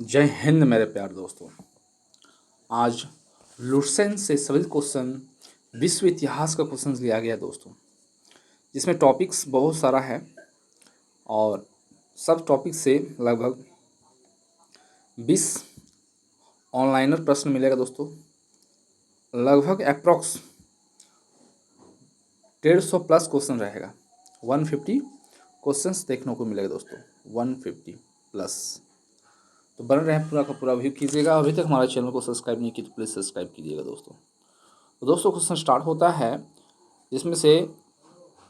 जय हिंद मेरे प्यारे दोस्तों। आज लुसेंट से सभी क्वेश्चन विश्व इतिहास का क्वेश्चन लिया गया दोस्तों, जिसमें टॉपिक्स बहुत सारा है और सब टॉपिक से लगभग 20 ऑनलाइनर प्रश्न मिलेगा दोस्तों। लगभग अप्रॉक्स 150 प्लस क्वेश्चन रहेगा। 150 क्वेश्चंस देखने को मिलेगा दोस्तों, 150 प्लस। तो बने रहें, पूरा का पूरा व्यू कीजिएगा। अभी तक हमारे चैनल को सब्सक्राइब नहीं की तो प्लीज़ सब्सक्राइब कीजिएगा दोस्तों। तो दोस्तों क्वेश्चन स्टार्ट होता है, जिसमें से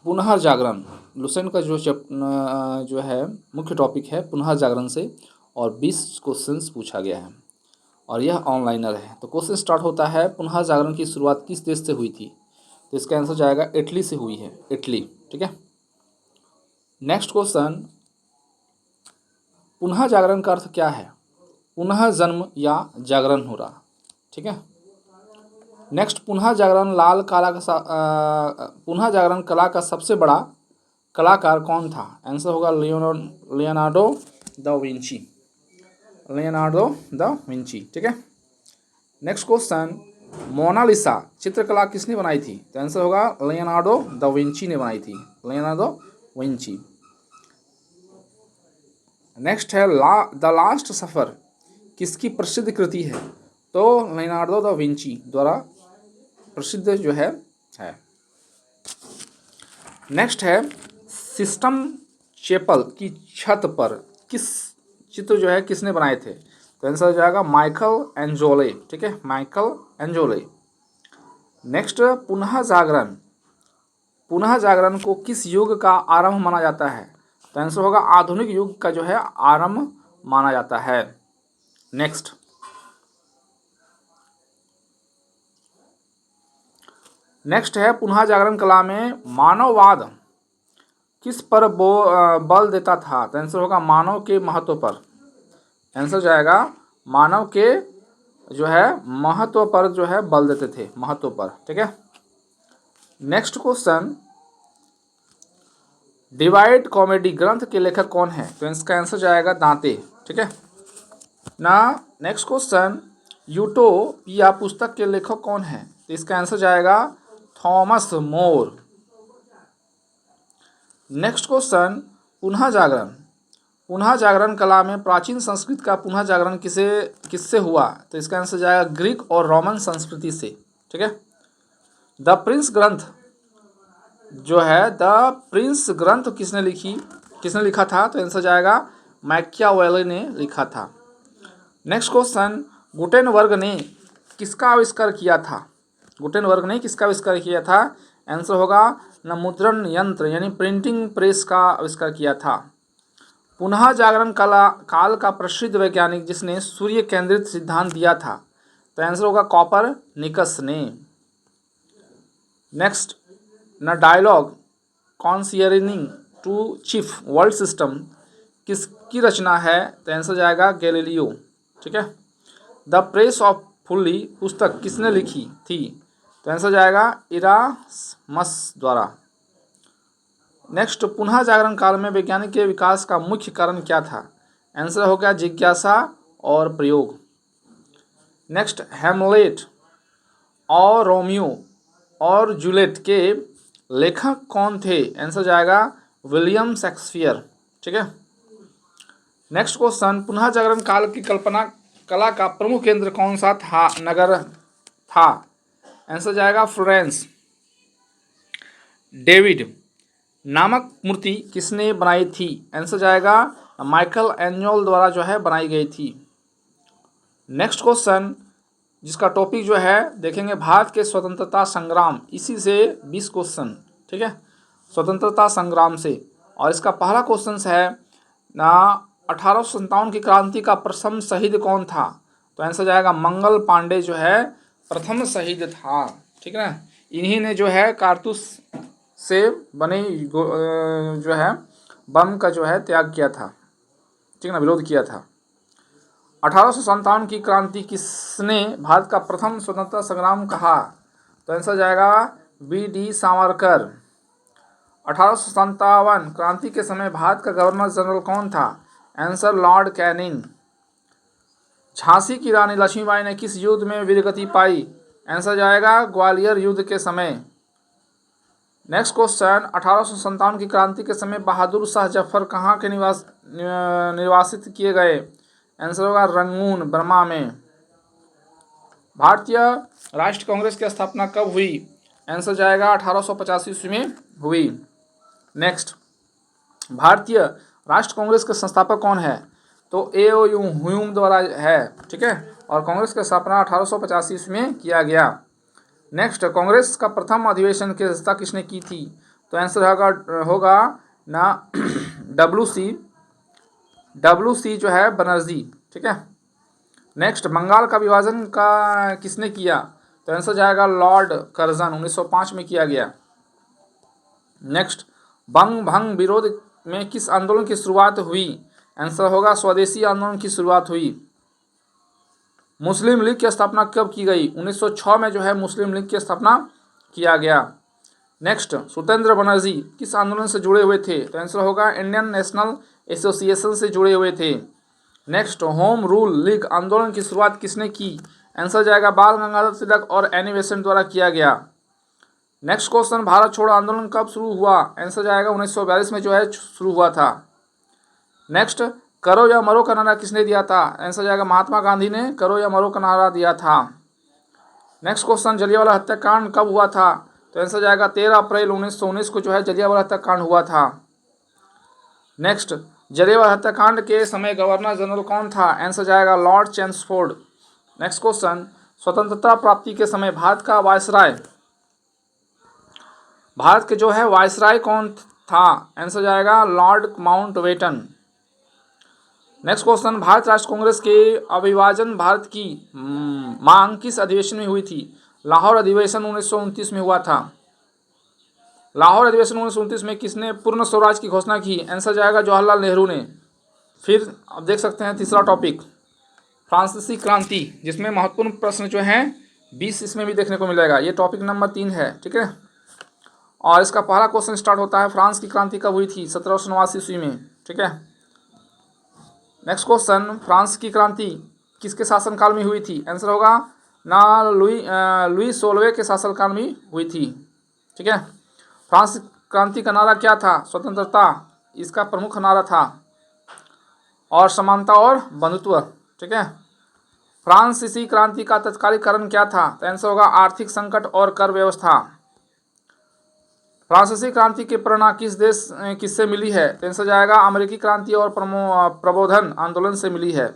पुनः जागरण लुसेंट का जो है मुख्य टॉपिक है पुनः जागरण से, और 20 क्वेश्चंस पूछा गया है और यह ऑनलाइनर है। तो क्वेश्चन स्टार्ट होता है, पुनः जागरण की शुरुआत किस देश से हुई थी? तो इसका आंसर जाएगा इटली से हुई है, इटली। ठीक है। नेक्स्ट क्वेश्चन, पुनः जागरण का अर्थ क्या है? पुनः जन्म या जागरण हो रहा। ठीक है। नेक्स्ट, पुनः जागरण पुनः जागरण कला का सबसे बड़ा कलाकार कौन था? आंसर होगा Leonardo da Vinci, Leonardo da Vinci. ठीक है। नेक्स्ट क्वेश्चन, मोनालिसा चित्रकला किसने बनाई थी? तो आंसर होगा लियोनार्डो द विंची ने बनाई थी, लियोनार्डो विंची। नेक्स्ट है द लास्ट सफर किसकी प्रसिद्ध कृति है? तो लियोनार्डो द विंची द्वारा प्रसिद्ध जो है। नेक्स्ट है, सिस्टम चैपल की छत पर किस चित्र जो है किसने बनाए थे? तो आंसर हो जाएगा माइकल एंजोले। ठीक है, माइकल एंजोले। नेक्स्ट, पुनः जागरण को किस युग का आरंभ माना जाता है? तो आंसर होगा आधुनिक युग का जो है आरंभ माना जाता है। नेक्स्ट है, पुनः जागरण कला में मानववाद किस पर बल देता था? तो आंसर होगा मानव के महत्व पर। आंसर जाएगा मानव के जो है महत्व पर जो है बल देते थे, महत्व पर। ठीक है। नेक्स्ट क्वेश्चन, डिवाइड कॉमेडी ग्रंथ के लेखक कौन है? तो इसका आंसर जाएगा दांते। ठीक है ना। नेक्स्ट क्वेश्चन, यूटोपिया पुस्तक के लेखक कौन है? तो इसका आंसर जाएगा थॉमस मोर। नेक्स्ट क्वेश्चन, पुनः जागरण कला में प्राचीन संस्कृत का पुनः जागरण किससे हुआ? तो इसका आंसर जाएगा ग्रीक और रोमन संस्कृति से। ठीक है। द प्रिंस ग्रंथ किसने लिखा था? तो आंसर जाएगा मैकियावेली ने लिखा था। नेक्स्ट क्वेश्चन, गुटेनबर्ग ने किसका आविष्कार किया था? आंसर होगा न मुद्रण यंत्र यानी प्रिंटिंग प्रेस का आविष्कार किया था। पुनः जागरण काल का प्रसिद्ध वैज्ञानिक जिसने सूर्य केंद्रित सिद्धांत दिया था? तो आंसर होगा कोपरनिकस ने। नेक्स्ट, न dialogue concerning two chief world system किसकी रचना है? तो आंसर जाएगा गैलीलियो। ठीक है। द प्रेस ऑफ फुल्ली पुस्तक किसने लिखी थी? तो आंसर जाएगा इरास्मस द्वारा। नेक्स्ट, पुनः जागरण काल में वैज्ञानिक के विकास का मुख्य कारण क्या था? आंसर हो गया जिज्ञासा और प्रयोग। नेक्स्ट, हैमलेट और रोमियो और जूलियट के लेखक कौन थे? आंसर जाएगा विलियम शेक्सपियर। ठीक है। नेक्स्ट क्वेश्चन, पुनः जागरण काल की कला का प्रमुख केंद्र कौन सा नगर था? आंसर जाएगा फ्लोरेंस। डेविड नामक मूर्ति किसने बनाई थी? आंसर जाएगा माइकल एंजल द्वारा जो है बनाई गई थी। नेक्स्ट क्वेश्चन, जिसका टॉपिक जो है देखेंगे भारत के स्वतंत्रता संग्राम, इसी से 20 क्वेश्चन। ठीक है, स्वतंत्रता संग्राम से। और इसका पहला क्वेश्चन है ना, 1857 की क्रांति का प्रथम शहीद कौन था? तो आंसर जाएगा मंगल पांडे जो है प्रथम शहीद था। ठीक है ना। इन्हीं ने जो है कारतूस से बने जो है बम का जो है त्याग किया था। ठीक है ना, विरोध किया था। 1857 की क्रांति किसने भारत का प्रथम स्वतंत्रता संग्राम कहा? तो आंसर जाएगा बी.डी. सावरकर। 1857 क्रांति के समय भारत का गवर्नर जनरल कौन था? Answer Lord Canning. झांसी की रानी लक्ष्मीबाई ने किस युद्ध में वीरगति पाई? आंसर जाएगा ग्वालियर युद्ध के समय। नेक्स्ट क्वेश्चन, 1857 की क्रांति के समय बहादुर शाह जफर कहाँ के निर्वासित किए गए? आंसर होगा रंगून, बर्मा में। भारतीय राष्ट्रीय कांग्रेस की स्थापना कब हुई? आंसर जाएगा 1885 ईस्वी में हुई। नेक्स्ट, भारतीय राष्ट्र कांग्रेस के संस्थापक कौन है? तो ए.ओ. ह्यूम द्वारा है, ठीक है। और कांग्रेस की स्थापना 1885 ईस्वी में किया गया। नेक्स्ट, कांग्रेस का प्रथम अधिवेशन की अध्यक्षता किसने की थी? तो आंसर होगा ना डब्ल्यू सी जो है बनर्जी, ठीक है। नेक्स्ट, बंगाल का विभाजन का किसने किया? तो आंसर जाएगा लॉर्ड कर्जन, 1905 में किया गया। नेक्स्ट, बंग भंग विरोध में किस आंदोलन की शुरुआत हुई? आंसर होगा स्वदेशी आंदोलन की शुरुआत हुई। मुस्लिम लीग की स्थापना कब की गई? 1906 में जो है मुस्लिम लीग की स्थापना किया गया। नेक्स्ट, सुतेंद्र बनर्जी किस आंदोलन से जुड़े हुए थे? तो आंसर होगा इंडियन नेशनल एसोसिएशन से जुड़े हुए थे। नेक्स्ट, होम रूल लीग आंदोलन की शुरुआत किसने की? आंसर जाएगा बाल गंगाधर तिलक और एनी बेसेंट द्वारा किया गया। नेक्स्ट क्वेश्चन, भारत छोड़ो आंदोलन कब शुरू हुआ? आंसर जाएगा 1942 में जो है शुरू हुआ था। नेक्स्ट, करो या मरो का नारा किसने दिया था? आंसर जाएगा महात्मा गांधी ने करो या मरो का नारा दिया था। नेक्स्ट क्वेश्चन, जलियांवाला हत्याकांड कब हुआ था? तो आंसर जाएगा 13 अप्रैल 1919 को जो है जलियांवाला हत्याकांड हुआ था। नेक्स्ट, जलियांवाला हत्याकांड के समय गवर्नर जनरल कौन था? आंसर जाएगा लॉर्ड चैम्सफोर्ड। नेक्स्ट क्वेश्चन, स्वतंत्रता प्राप्ति के समय भारत के जो है वायसराय कौन था? आंसर जाएगा Lord Mountbatten. Next question, Bharat राष्ट्र कांग्रेस के अविभाजन भारत की मांग किस अधिवेशन में हुई थी? लाहौर अधिवेशन 1929 में हुआ था। लाहौर अधिवेशन 1929 में किसने पूर्ण स्वराज की घोषणा की? आंसर जाएगा जवाहरलाल नेहरू ने। फिर अब देख सकते हैं तीसरा टॉपिक, फ्रांसीसी क्रांति, जिसमें महत्वपूर्ण प्रश्न जो हैं 20 इसमें भी देखने को मिलेगा। ये टॉपिक नंबर 3 है, ठीक है। और इसका पहला क्वेश्चन स्टार्ट होता है, फ्रांस की क्रांति कब हुई थी? 1789 ईस्वी में, ठीक है। नेक्स्ट क्वेश्चन, फ्रांस की क्रांति किसके शासनकाल में हुई थी? आंसर होगा ना लुई 16वें के शासनकाल में हुई थी, ठीक है। फ्रांस क्रांति का नारा क्या था? स्वतंत्रता इसका प्रमुख नारा था, और समानता और बंधुत्व, ठीक है। फ्रांसीसी क्रांति का तत्कालिक कारण क्या था? तो आंसर होगा आर्थिक संकट और कर व्यवस्था। फ्रांसीसी क्रांति की प्रेरणा किससे मिली है? तो आंसर जाएगा अमेरिकी क्रांति और प्रबोधन आंदोलन से मिली है।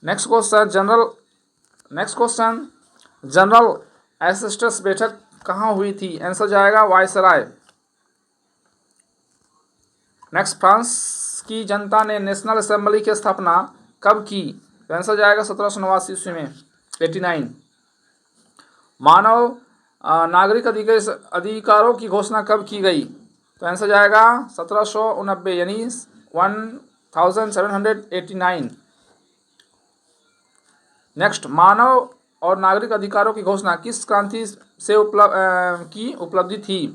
नेक्स्ट क्वेश्चन, जनरल एसेस्टस बैठक कहाँ हुई थी? आंसर जाएगा वायसराय। नेक्स्ट, फ्रांस की जनता ने नेशनल असेंबली की स्थापना कब की? तो आंसर जाएगा 1789 ईस्वी में, 89। मानव नागरिक अधिकारों की घोषणा कब की गई? तो आंसर जाएगा 1789 यानी 1789। नेक्स्ट, मानव और नागरिक अधिकारों की घोषणा किस क्रांति से उपलब्धि थी?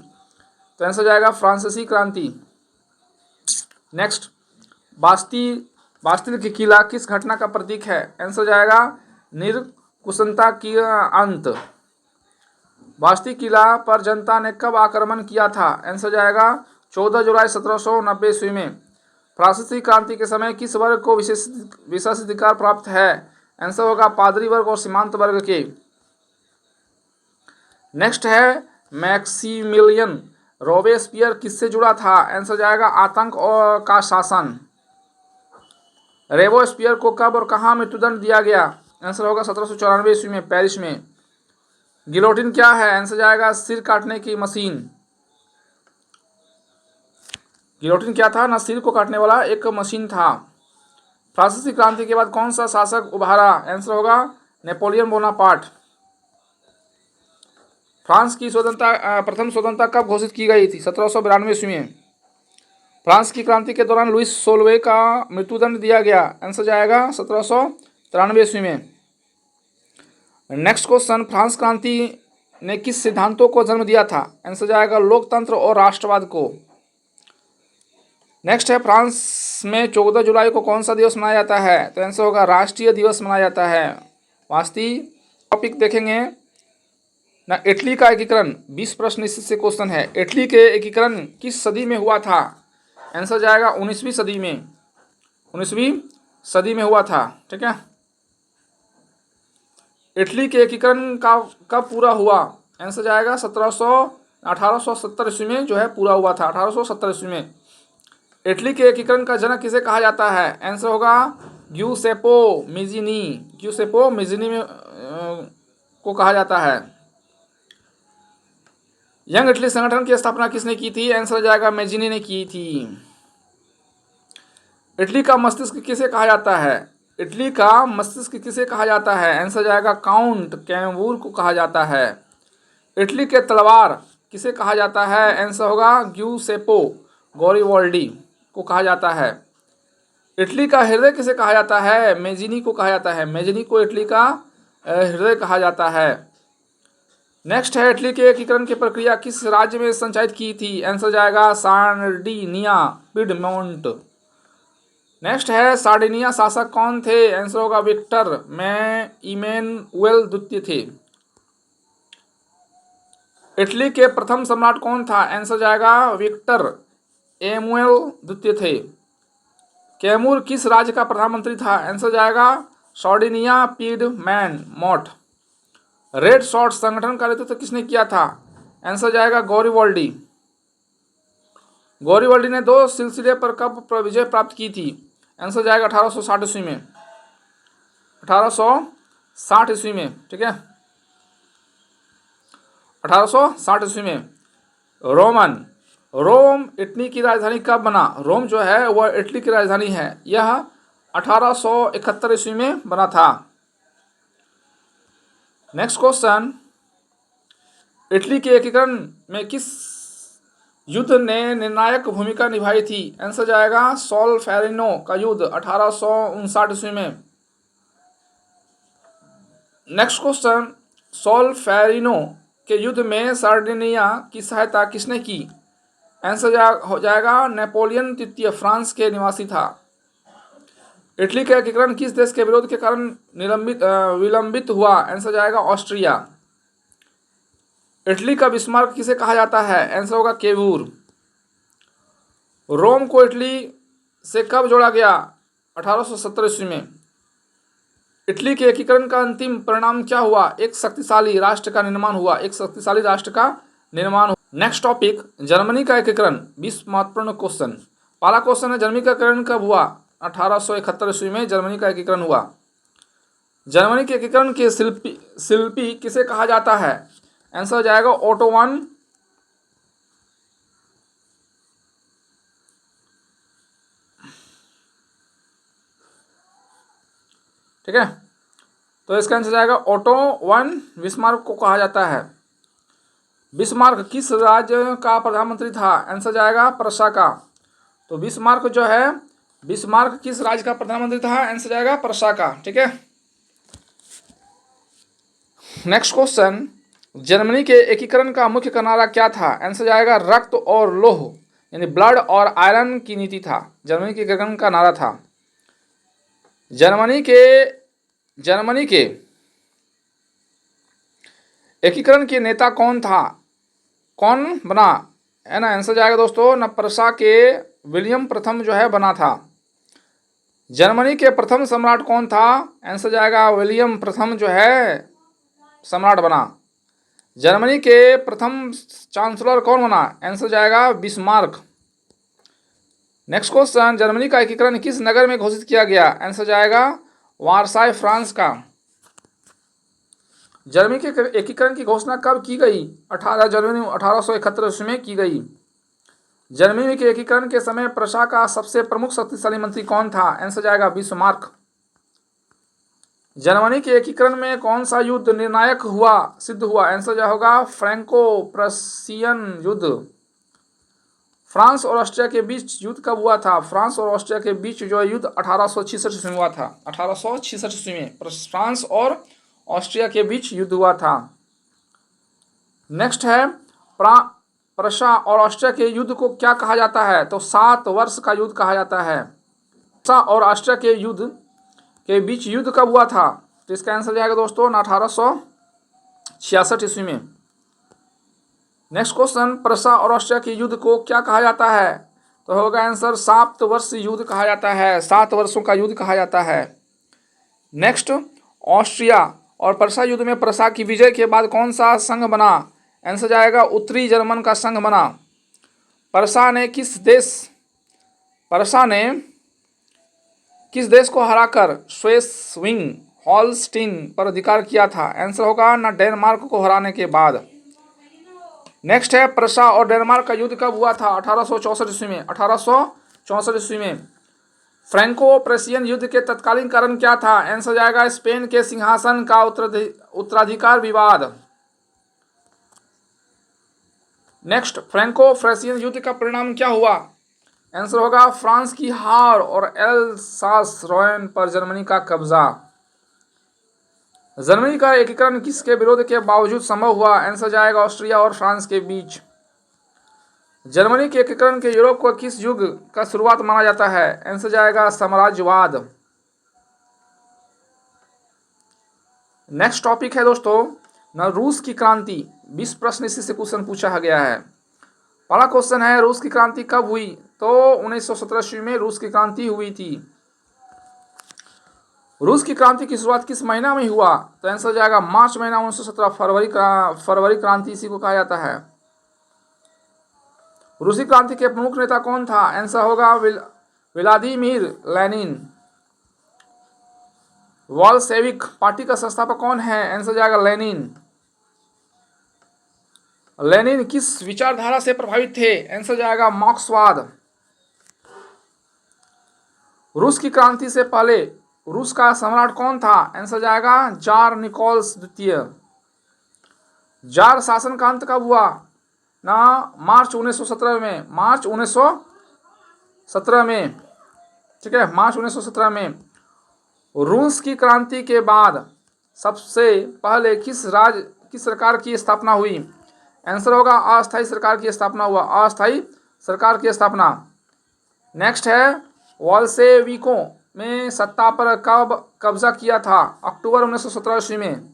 तो आंसर जाएगा फ्रांसीसी क्रांति। नेक्स्ट, बास्तिल की किला किस घटना का प्रतीक है? आंसर जाएगा निरंकुशता की अंत। बास्तिल किला पर जनता ने कब आक्रमण किया था? आंसर जाएगा 14 जुलाई 1790 ईस्वी में। फ्रांसीसी क्रांति के समय किस वर्ग को विशेषाधिकार प्राप्त है? आंसर होगा पादरी वर्ग और सीमांत वर्ग के। नेक्स्ट है, मैक्सिमिलियन रोबेस्पियर किससे जुड़ा था? आंसर जाएगा आतंक और का शासन। रोबेस्पियर को कब और कहाँ मृत्युदंड दिया गया? आंसर होगा 1794 ईस्वी में, पेरिस में। गिलोटिन क्या है? आंसर जाएगा सिर काटने की मशीन। गिलोटिन क्या था? ना सिर को काटने वाला एक मशीन था। फ्रांसीसी क्रांति के बाद कौन सा शासक उभारा? आंसर होगा नेपोलियन बोनापार्ट। फ्रांस की प्रथम स्वतंत्रता कब घोषित की गई थी? 1792 ईस्वी में। फ्रांस की क्रांति के दौरान लुई 16वें का मृत्युदंड दिया गया। आंसर जाएगा 1793 ईस्वी में। नेक्स्ट क्वेश्चन, फ्रांस क्रांति ने किस सिद्धांतों को जन्म दिया था? आंसर जाएगा लोकतंत्र और राष्ट्रवाद को। नेक्स्ट है फ्रांस में 14 जुलाई को कौन सा दिवस मनाया जाता है? तो आंसर होगा राष्ट्रीय दिवस मनाया जाता है। वास्ती टॉपिक देखेंगे ना, इटली का एकीकरण 20 प्रश्न इससे क्वेश्चन है। इटली के एकीकरण किस सदी में हुआ था? आंसर जाएगा 19वीं सदी में, 19वीं सदी में हुआ था। ठीक है, इटली के एकीकरण का कब पूरा हुआ? आंसर जाएगा 1870 ईस्वी में जो है पूरा हुआ था, 1870 ईस्वी में। इटली के एकीकरण का जनक किसे कहा जाता है? आंसर होगा ग्यूसेपो मेजिनी, ग्यूसेपो मेजिनी में को कहा जाता है। यंग इटली संगठन की स्थापना किसने की थी? आंसर जाएगा मेजिनी ने की थी। इटली का मस्तिष्क किसे कहा जाता है? इटली का मस्तिष्क किसे कहा जाता है? आंसर जाएगा काउंट कैमूर को कहा जाता है। इटली के तलवार किसे कहा जाता है? आंसर होगा ग्यूसेपो गॉरिबाल्डी को कहा जाता है। इटली का हृदय किसे कहा जाता है? मेजिनी को कहा जाता है, मेजिनी को इटली का हृदय कहा जाता है। नेक्स्ट है, इटली के एकीकरण की प्रक्रिया किस राज्य में संचालित की थी? आंसर जाएगा सार्डिनिया पिडमोंट। नेक्स्ट है, सार्डिनिया शासक कौन थे? आंसर होगा विक्टर इमैनुएल द्वितीय थे। इटली के प्रथम सम्राट कौन था? आंसर जाएगा विक्टर एमुएल द्वितीय थे। कैमूर किस राज्य का प्रधानमंत्री था? आंसर जाएगा सार्डिनिया पिडमैन मोट। रेड शॉर्ट संगठन का नेतृत्व किसने किया था? आंसर जाएगा गॉरिबाल्डी। गॉरिबाल्डी ने 2 सिलसिले पर कब विजय प्राप्त की थी? आंसर जाएगा 1860 ईस्वी में, 1860 ईस्वी में। ठीक है, 1860 ईस्वी में। रोम इटली की राजधानी कब बना? रोम जो है वह इटली की राजधानी है, यह 1871 ईस्वी में बना था। नेक्स्ट क्वेश्चन, इटली के एकीकरण में किस युद्ध ने निर्णायक भूमिका निभाई थी? आंसर जाएगा सोल्फेरिनो का युद्ध 1859 ईस्वी में। नेक्स्ट क्वेश्चन, सोल्फेरिनो के युद्ध में सार्डिनिया की सहायता किसने की? आंसर हो जाएगा नेपोलियन तृतीय, फ्रांस के निवासी था। इटली का एकीकरण किस देश के विरोध के कारण विलंबित हुआ? आंसर जाएगा ऑस्ट्रिया। इटली का बिस्मार्क किसे कहा जाता है? आंसर होगा केवूर। रोम को इटली से कब जोड़ा गया? 1870 ईस्वी में। इटली के एकीकरण का अंतिम परिणाम क्या हुआ? एक शक्तिशाली राष्ट्र का निर्माण हुआ, एक शक्तिशाली राष्ट्र का निर्माण हुआ। नेक्स्ट टॉपिक, जर्मनी का एकीकरण 20 महत्वपूर्ण क्वेश्चन। पहला क्वेश्चन है, जर्मनी का एकीकरण कब हुआ? 1871 ईस्वी में जर्मनी का एकीकरण हुआ। जर्मनी के एकीकरण के शिल्पी किसे कहा जाता है? आंसर हो जाएगा ओटो वन। ठीक है, तो इसका आंसर जाएगा ओटो वन बिस्मार्क को कहा जाता है। बिस्मार्क किस राज्य का प्रधानमंत्री था? आंसर जाएगा प्रशा का। तो बिस्मार्क जो है, बिस्मार्क किस राज्य का प्रधानमंत्री था? आंसर जाएगा प्रशा का। ठीक है, नेक्स्ट क्वेश्चन, जर्मनी के एकीकरण का मुख्य नारा क्या था? आंसर जाएगा रक्त और लोह, यानी ब्लड और आयरन की नीति था, जर्मनी के एकीकरण का नारा था। जर्मनी के एकीकरण के नेता कौन था? कौन बना? है ना, आंसर जाएगा दोस्तों न प्रशा के विलियम प्रथम जो है बना था। जर्मनी के प्रथम सम्राट कौन था? आंसर जाएगा विलियम प्रथम जो है सम्राट बना। जर्मनी के प्रथम चांसलर कौन बना? आंसर जाएगा बिस्मार्क। नेक्स्ट क्वेश्चन, जर्मनी का एकीकरण किस नगर में घोषित किया गया? आंसर जाएगा वारसाई, फ्रांस का। जर्मनी के एकीकरण की घोषणा कब की गई? 18 जनवरी 1871 ईस्वी में की गई। जर्मनी के एकीकरण के समय प्रशा का सबसे प्रमुख शक्तिशाली मंत्री कौन था? आंसर जाएगा बिस्मार्क। जर्मनी के एकीकरण में कौन सा युद्ध निर्णायक सिद्ध हुआ? आंसर जो होगा फ्रैंको प्रशियन युद्ध। फ्रांस और ऑस्ट्रिया के बीच युद्ध कब हुआ था? फ्रांस और ऑस्ट्रिया के बीच जो युद्ध 1866 ईस्वी में हुआ था, 1866 ईस्वी में फ्रांस और ऑस्ट्रिया के बीच युद्ध हुआ था। नेक्स्ट है, प्रशा और ऑस्ट्रिया के युद्ध को क्या कहा जाता है? तो 7 वर्ष का युद्ध कहा जाता है। प्रशा और ऑस्ट्रिया के युद्ध के बीच युद्ध कब हुआ था? तो इसका आंसर जाएगा दोस्तों 1866 ईस्वी में। नेक्स्ट क्वेश्चन, प्रशा और ऑस्ट्रिया के युद्ध को क्या कहा जाता है? तो होगा आंसर 7 वर्ष युद्ध कहा जाता है, 7 वर्षों का युद्ध कहा जाता है। नेक्स्ट, ऑस्ट्रिया और प्रशा युद्ध में प्रशा की विजय के बाद कौन सा संघ बना? आंसर जाएगा उत्तरी जर्मन का संघ बना। प्रशा ने किस देश को हराकर स्वेस्विंग हॉलस्टीन पर अधिकार किया था? आंसर होगा ना डेनमार्क को हराने के बाद। नेक्स्ट है, प्रशा और डेनमार्क का युद्ध कब हुआ था? 1864 ईस्वी में। 1864 ईस्वी में। फ्रैंको प्रेशियन युद्ध के तत्कालीन कारण क्या था? आंसर जाएगा स्पेन के सिंहासन का उत्तराधिकार विवाद। नेक्स्ट, फ्रैंको प्रेशियन युद्ध का परिणाम क्या हुआ? आंसर होगा फ्रांस की हार और एल्सास रोयन पर जर्मनी का कब्जा। जर्मनी का एकीकरण किसके विरोध के बावजूद संभव हुआ? आंसर जाएगा ऑस्ट्रिया और फ्रांस के बीच। जर्मनी के एकीकरण के यूरोप को किस युग का शुरुआत माना जाता है? आंसर जाएगा साम्राज्यवाद। नेक्स्ट टॉपिक है दोस्तों ना रूस की क्रांति। 20 प्रश्न इसी से क्वेश्चन पूछा गया है। पहला क्वेश्चन है, रूस की क्रांति कब हुई? तो 1917 ईस्वी में रूस की क्रांति हुई थी। रूस की क्रांति की शुरुआत किस महीना में हुआ? तो आंसर जाएगा मार्च महीना 1917। फरवरी क्रांति इसी को कहा जाता है। रूसी क्रांति के प्रमुख नेता कौन था? आंसर होगा व्लादिमीर लेनिन। बोल्शेविक पार्टी का संस्थापक कौन है? आंसर जाएगा लेनिन। लेनिन किस विचारधारा से प्रभावित थे? आंसर जाएगा मार्क्सवाद। रूस की क्रांति से पहले रूस का सम्राट कौन था? आंसर जाएगा जार निकोलस द्वितीय। जार शासन का अंत कब हुआ? ना मार्च 1917 में। मार्च 1917 में, ठीक है, मार्च 1917 में। रूस की क्रांति के बाद सबसे पहले किस सरकार की स्थापना हुई? आंसर होगा अस्थायी सरकार की स्थापना हुआ। अस्थायी सरकार की स्थापना। नेक्स्ट है, बोल्शेविकों में सत्ता पर कब कब्जा किया था? अक्टूबर 1917 ईस्वी में।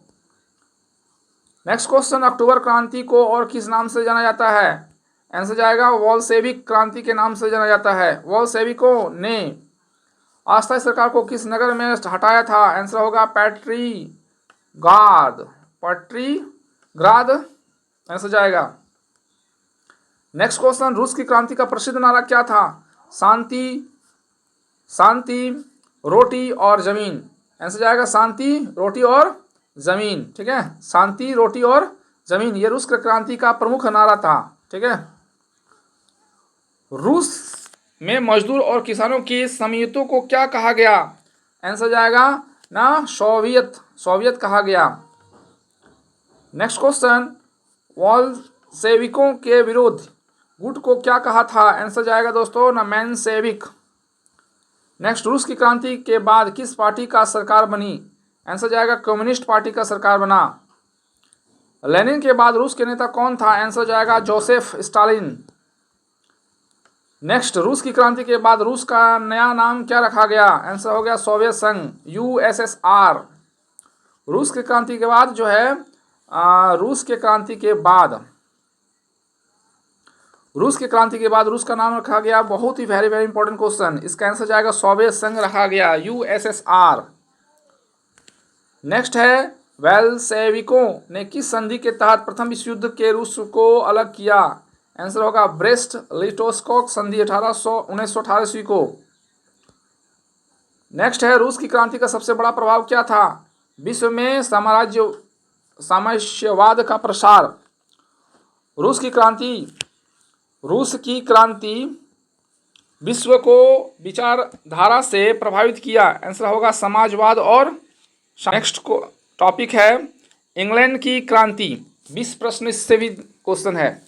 नेक्स्ट क्वेश्चन, अक्टूबर क्रांति को और किस नाम से जाना जाता है? आंसर जाएगा बोल्शेविक क्रांति के नाम से जाना जाता है। बोल्शेविकों ने अस्थायी सरकार को किस नगर में हटाया था? आंसर होगा पेट्रीग्राद आंसर जाएगा। नेक्स्ट क्वेश्चन, रूस की क्रांति का प्रसिद्ध नारा क्या था? शांति, रोटी और जमीन। आंसर जाएगा शांति, रोटी और जमीन। ठीक है, शांति, रोटी और जमीन, ये रूस की क्रांति का प्रमुख नारा था। ठीक है। रूस में मजदूर और किसानों की समितियों को क्या कहा गया? आंसर जाएगा ना सोवियत कहा गया। नेक्स्ट क्वेश्चन, बोल्शेविकों के विरोध गुट को क्या कहा था? आंसर जाएगा दोस्तों ना मेंशेविक। नेक्स्ट, रूस की क्रांति के बाद किस पार्टी का सरकार बनी? आंसर जाएगा कम्युनिस्ट पार्टी का सरकार बना। लेनिन के बाद रूस के नेता कौन था? आंसर जाएगा जोसेफ स्टालिन। नेक्स्ट, रूस की क्रांति के बाद रूस का नया नाम क्या रखा गया? आंसर हो गया सोवियत संघ, USSR। रूस की क्रांति के बाद जो है रूस की क्रांति के बाद रूस का नाम रखा गया, बहुत ही वेरी वेरी इंपॉर्टेंट क्वेश्चन, इसका आंसर जाएगा सोवियत संघ रखा गया, USSR। नेक्स्ट है, बोल्शेविकों ने किस संधि के तहत प्रथम विश्व युद्ध के रूस को अलग किया? आंसर होगा ब्रेस्ट लिटोस्क संधि 1918 ईस्वी को। नेक्स्ट है, रूस की क्रांति का सबसे बड़ा प्रभाव क्या था? विश्व में साम्राज्यवाद का प्रसार। रूस की क्रांति विश्व को विचारधारा से प्रभावित किया। आंसर होगा समाजवाद और। नेक्स्ट टॉपिक है इंग्लैंड की क्रांति। 20 प्रश्न इससे भी क्वेश्चन है,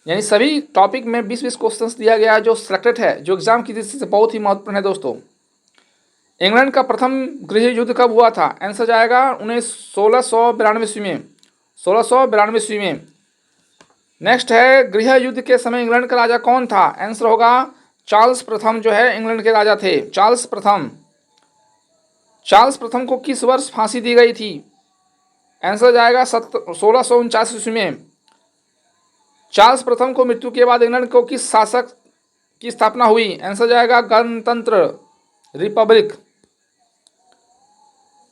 यानी सभी टॉपिक में 20-20 क्वेश्चन दिया गया है जो सिलेक्टेड है, जो एग्जाम की दृष्टि से बहुत ही महत्वपूर्ण है दोस्तों। इंग्लैंड का प्रथम गृह युद्ध कब हुआ था? आंसर जाएगा 1692 ईस्वी में। 1692 ईस्वी में। नेक्स्ट है गृह युद्ध के समय इंग्लैंड का राजा कौन था? आंसर होगा चार्ल्स प्रथम जो है इंग्लैंड के राजा थे। चार्ल्स प्रथम। चार्ल्स प्रथम को किस वर्ष फांसी दी गई थी? आंसर जाएगा 1649 में। चार्ल्स प्रथम को मृत्यु के बाद इंग्लैंड को किस शासक की स्थापना हुई? आंसर जाएगा गणतंत्र, रिपब्लिक।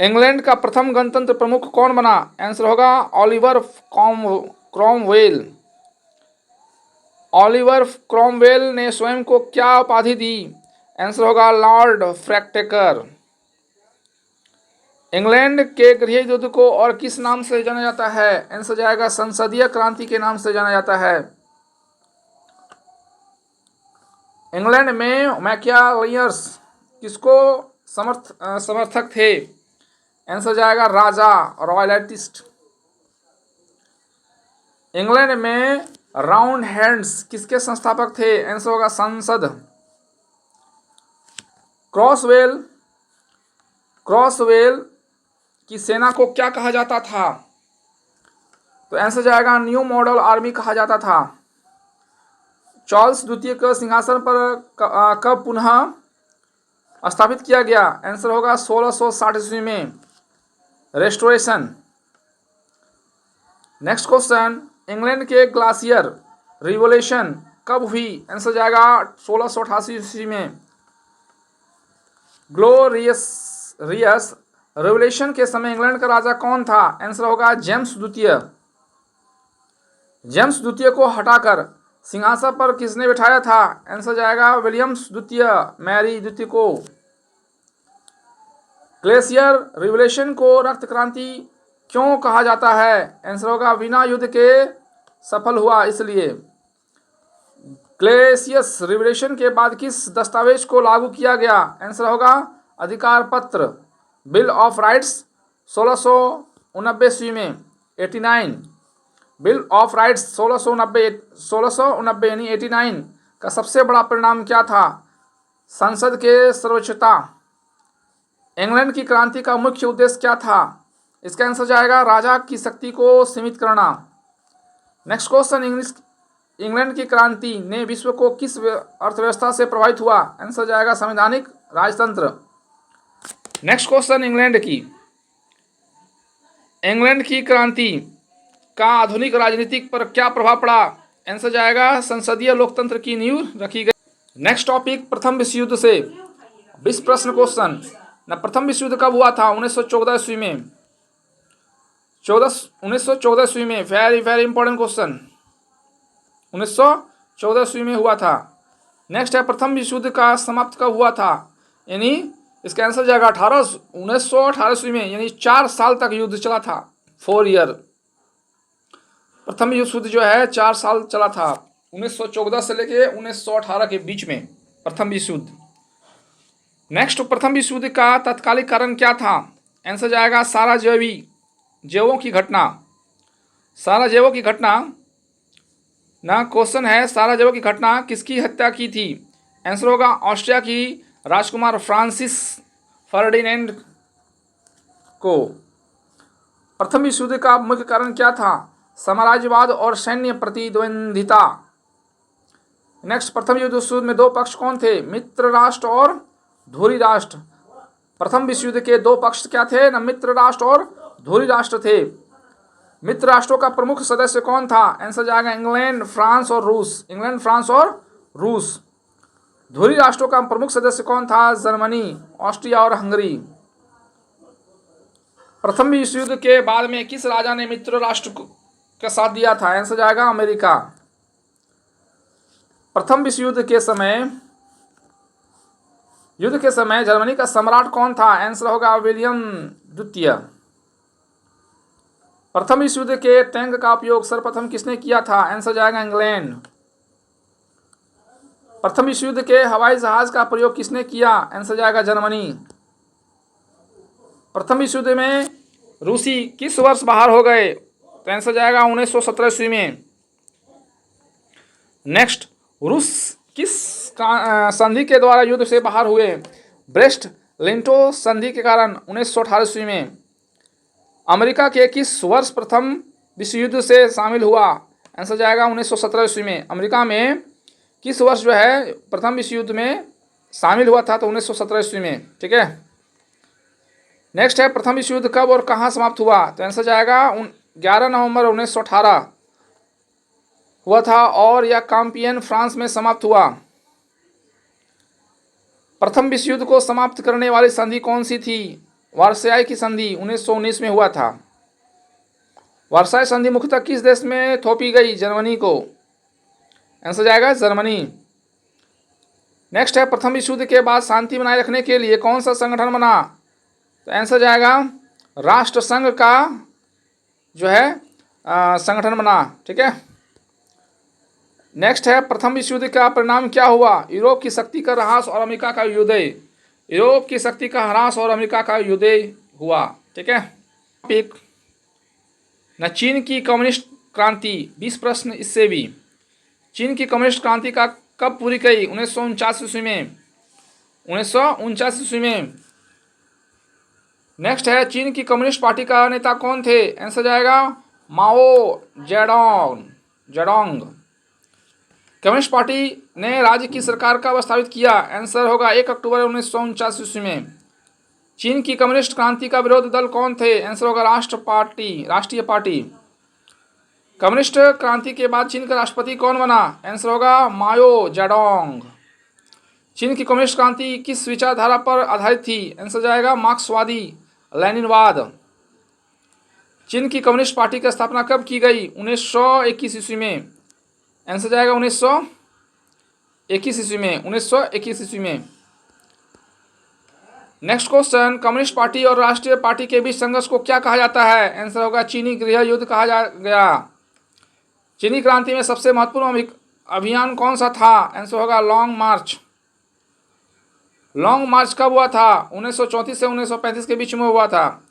इंग्लैंड का प्रथम गणतंत्र प्रमुख कौन बना? आंसर होगा ऑलिवर क्रॉमवेल। ऑलिवर क्रॉमवेल ने स्वयं को क्या उपाधि दी? आंसर होगा लॉर्ड फ्रैक्टेकर। इंग्लैंड के गृह युद्ध को और किस नाम से जाना जाता है? आंसर जाएगा संसदीय क्रांति के नाम से जाना जाता है। इंग्लैंड में मैकियालियर्स किसको समर्थक थे? आंसर जाएगा राजा, रॉयलिस्ट। इंग्लैंड में राउंड हैंड्स किसके संस्थापक थे? आंसर होगा संसद। क्रॉसवेल की सेना को क्या कहा जाता था? तो आंसर जाएगा न्यू मॉडल आर्मी कहा जाता था। चार्ल्स द्वितीय को सिंहासन पर कब पुनः स्थापित किया गया? आंसर होगा 1660 ईस्वी में, रेस्टोरेशन। नेक्स्ट क्वेश्चन, इंग्लैंड के ग्लासियर रिवोल्यूशन कब हुई? आंसर जाएगा 1688 ईस्वी में। ग्लोरियस रिवोल्यूशन के समय इंग्लैंड का राजा कौन था? आंसर होगा जेम्स द्वितीय। जेम्स द्वितीय को हटाकर सिंहासन पर किसने बिठाया था? आंसर जाएगा विलियम्स द्वितीय, मैरी द्वितीय को। ग्लेशियर रिवोल्यूशन को रक्त क्रांति क्यों कहा जाता है? आंसर होगा बिना युद्ध के सफल हुआ इसलिए। ग्लेशियस रिवोल्यूशन के बाद किस दस्तावेज को लागू किया गया? आंसर होगा अधिकार पत्र, बिल ऑफ राइट्स 1689 ईस्वी में, 89। बिल ऑफ राइट्स 1689 यानी 89 का सबसे बड़ा परिणाम क्या था? संसद के सर्वोच्चता। इंग्लैंड की क्रांति का मुख्य उद्देश्य क्या था? इसका आंसर जाएगा राजा की शक्ति को सीमित करना। नेक्स्ट क्वेश्चन, इंग्लैंड की क्रांति ने विश्व को किस अर्थव्यवस्था से प्रभावित हुआ? आंसर जाएगा संवैधानिक राजतंत्र। नेक्स्ट क्वेश्चन, इंग्लैंड की क्रांति का आधुनिक राजनीतिक पर क्या प्रभाव पड़ा? आंसर जाएगा संसदीय लोकतंत्र की नींव रखी गई। नेक्स्ट टॉपिक, प्रथम विश्व युद्ध से 20 प्रश्न क्वेश्चन। ना प्रथम विश्व युद्ध कब हुआ था? 1914 ईस्वी में। 1914 ईस्वी में, वेरी वेरी इंपॉर्टेंट क्वेश्चन। 1914 ईस्वी में हुआ था। नेक्स्ट है प्रथम विश्व युद्ध का समाप्त कब हुआ था? यानी इसका आंसर जाएगा 1918 ईस्वी में, यानी 4 साल तक युद्ध चला था, 4 ईयर। प्रथम विश्व युद्ध जो है 4 साल चला था, 1914 से लेके 1918 के बीच में प्रथम विश्व युद्ध। नेक्स्ट, प्रथम विश्व युद्ध का तत्कालिक कारण क्या था? आंसर जाएगा साराजेवो की घटना। साराजेवो की घटना ना क्वेश्चन है, साराजेवो की घटना किसकी हत्या की थी? आंसर होगा ऑस्ट्रिया की राजकुमार फ्रांसिस फर्डिनेंड को। प्रथम विश्व युद्ध का मुख्य कारण क्या था? साम्राज्यवाद और सैन्य प्रतिद्वंदिता। नेक्स्ट, प्रथम युद्ध में 2 पक्ष कौन थे? मित्र राष्ट्र और धुरी राष्ट्र। प्रथम विश्व युद्ध के 2 पक्ष क्या थे? ना मित्र राष्ट्र और धुरी राष्ट्र थे। मित्र राष्ट्रों का प्रमुख सदस्य कौन था? आंसर जाएगा इंग्लैंड, फ्रांस और रूस। इंग्लैंड, फ्रांस और रूस। धुरी राष्ट्रों का प्रमुख सदस्य कौन था? जर्मनी, ऑस्ट्रिया और हंगरी। प्रथम विश्व युद्ध के बाद में किस राजा ने मित्र राष्ट्र का साथ दिया था? आंसर जाएगा अमेरिका। प्रथम विश्व युद्ध के समय जर्मनी का सम्राट कौन था? आंसर होगा विलियम द्वितीय। प्रथम विश्व युद्ध के टैंक का उपयोग सर्वप्रथम किसने किया था? आंसर जाएगा इंग्लैंड। प्रथम विश्व युद्ध के हवाई जहाज का प्रयोग किसने किया? आंसर जाएगा जर्मनी। प्रथम विश्व युद्ध में रूसी किस वर्ष बाहर हो गए? तो आंसर जाएगा 1917 ईस्वी में। नेक्स्ट, रूस किस संधि के द्वारा युद्ध से बाहर हुए? ब्रेस्ट लिंटो संधि के कारण 1918 ईस्वी में। अमेरिका के किस वर्ष प्रथम विश्व युद्ध से शामिल हुआ? आंसर जाएगा 1917 ईस्वी में। अमेरिका में किस वर्ष जो है प्रथम विश्व युद्ध में शामिल हुआ था? तो 1917 ईस्वी में। ठीक है। नेक्स्ट है प्रथम विश्व युद्ध कब और कहाँ समाप्त हुआ? तो आंसर जाएगा 11 नवंबर 1918 हुआ था और यह काम्पियन फ्रांस में समाप्त हुआ। प्रथम विश्व युद्ध को समाप्त करने वाली संधि कौन सी थी? वर्साई की संधि 1919 में हुआ था। वर्साई संधि मुख्यतः किस देश में थोपी गई? जर्मनी को। आंसर जाएगा जर्मनी। नेक्स्ट है प्रथम विश्व युद्ध के बाद शांति बनाए रखने के लिए कौन सा संगठन बना? तो आंसर जाएगा राष्ट्र संघ का जो है संगठन बना। ठीक है। नेक्स्ट है प्रथम विश्व युद्ध का परिणाम क्या हुआ? यूरोप की शक्ति का ह्रास और अमेरिका का युद्धय। यूरोप की शक्ति का ह्रास और अमेरिका का युद्धय हुआ। ठीक है। टॉपिक न चीन की कम्युनिस्ट क्रांति 20 प्रश्न इससे भी। चीन की कम्युनिस्ट क्रांति का कब पूरी की? 1949 ईस्वी में। 1949 ईस्वी में। नेक्स्ट है चीन की कम्युनिस्ट पार्टी का नेता कौन थे? आंसर जाएगा माओ जेडोंग। कम्युनिस्ट पार्टी ने राज्य की सरकार कब स्थापित किया? आंसर होगा 1 अक्टूबर 1949 ईस्वी में। चीन की कम्युनिस्ट क्रांति का विरोधी दल कौन थे? आंसर होगा राष्ट्रीय पार्टी। कम्युनिस्ट क्रांति के बाद चीन का राष्ट्रपति कौन बना? आंसर होगा माओ जेडोंग। चीन की कम्युनिस्ट क्रांति किस विचारधारा पर आधारित थी? आंसर जाएगा मार्क्सवादी लेनिनवाद। चीन की कम्युनिस्ट पार्टी की स्थापना कब की गई? 1921 ईस्वी में। आंसर जाएगा 1921 ईस्वी में। 1921 ईस्वी में। नेक्स्ट क्वेश्चन कम्युनिस्ट पार्टी और राष्ट्रीय पार्टी के बीच संघर्ष को क्या कहा जाता है? आंसर होगा चीनी गृह युद्ध कहा गया। चीनी क्रांति में सबसे महत्वपूर्ण अभियान कौन सा था? आंसर होगा लॉन्ग मार्च। लॉन्ग मार्च कब हुआ था? 1934 से 1935 के बीच में हुआ था।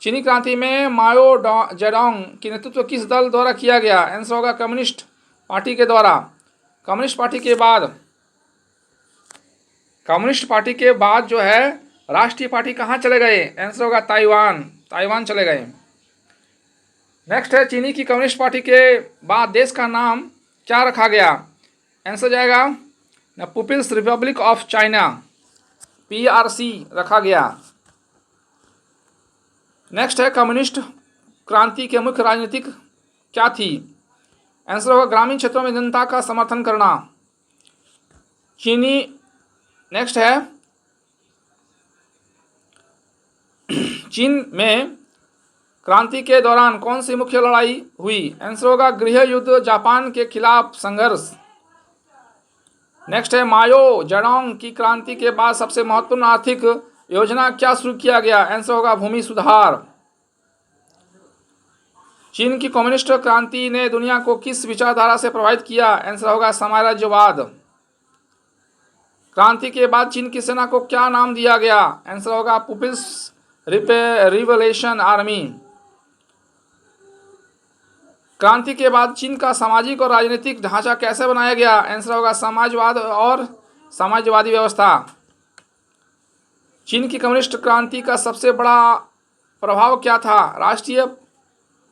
चीनी क्रांति में माओ जेडोंग की नेतृत्व किस दल द्वारा किया गया? आंसर होगा कम्युनिस्ट पार्टी के द्वारा। कम्युनिस्ट पार्टी के बाद जो है राष्ट्रीय पार्टी कहाँ चले गए? आंसर होगा ताइवान चले गए। नेक्स्ट है चीनी की कम्युनिस्ट पार्टी के बाद देश का नाम क्या रखा गया? आंसर जाएगा People's Republic of China PRC रखा गया। नेक्स्ट है कम्युनिस्ट क्रांति के मुख्य राजनीतिक क्या थी? आंसर होगा ग्रामीण क्षेत्रों में जनता का समर्थन करना। नेक्स्ट है चीन में क्रांति के दौरान कौन सी मुख्य लड़ाई हुई? आंसर होगा गृह युद्ध जापान के खिलाफ संघर्ष। नेक्स्ट है माओ जेडोंग की क्रांति के बाद सबसे महत्वपूर्ण आर्थिक योजना क्या शुरू किया गया? आंसर होगा भूमि सुधार। चीन की कम्युनिस्ट क्रांति ने दुनिया को किस विचारधारा से प्रभावित किया? आंसर होगा साम्राज्यवाद। क्रांति के बाद चीन की सेना को क्या नाम दिया गया? आंसर होगा पीपल्स रिवोल्यूशन आर्मी। क्रांति के बाद चीन का सामाजिक और राजनीतिक ढांचा कैसे बनाया गया? आंसर होगा समाजवाद और साम्राज्यवादी व्यवस्था। चीन की कम्युनिस्ट क्रांति का सबसे बड़ा प्रभाव क्या था? राष्ट्रीय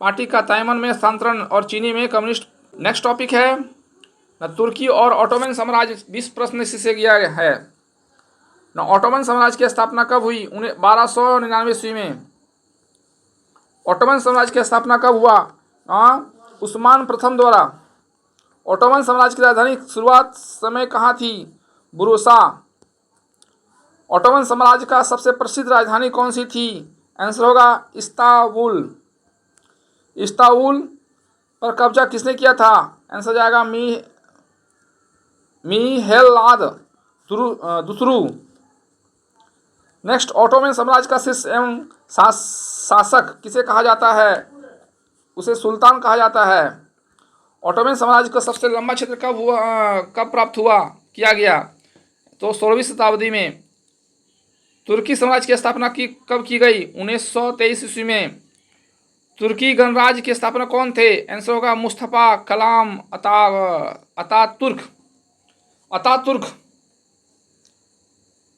पार्टी का ताइवान में स्थानांतरण और चीनी में कम्युनिस्ट। नेक्स्ट टॉपिक है न तुर्की और ऑटोमन साम्राज्य 20 प्रश्न से किया गया है। न ऑटोमन साम्राज्य की स्थापना कब हुई? 1299 ईस्वी में। ऑटोमन साम्राज्य की स्थापना कब हुआ? उस्मान प्रथम द्वारा। ऑटोमन साम्राज्य की राजधानी शुरुआत समय कहाँ थी? बुरुसा। ऑटोमन साम्राज्य का सबसे प्रसिद्ध राजधानी कौन सी थी? आंसर होगा इस्तांबुल पर कब्जा किसने किया था? आंसर जाएगा मिहेलाद दूसरू। नेक्स्ट ऑटोमन साम्राज्य का शीर्ष एवं शासक किसे कहा जाता है? उसे सुल्तान कहा जाता है। ऑटोमन साम्राज्य का सबसे लंबा क्षेत्र कब प्राप्त किया गया? तो 16वीं शताब्दी में। तुर्की साम्राज्य की स्थापना कब की गई? 1923 ईस्वी में। तुर्की गणराज्य की स्थापना कौन थे? आंसर होगा मुस्तफा कमाल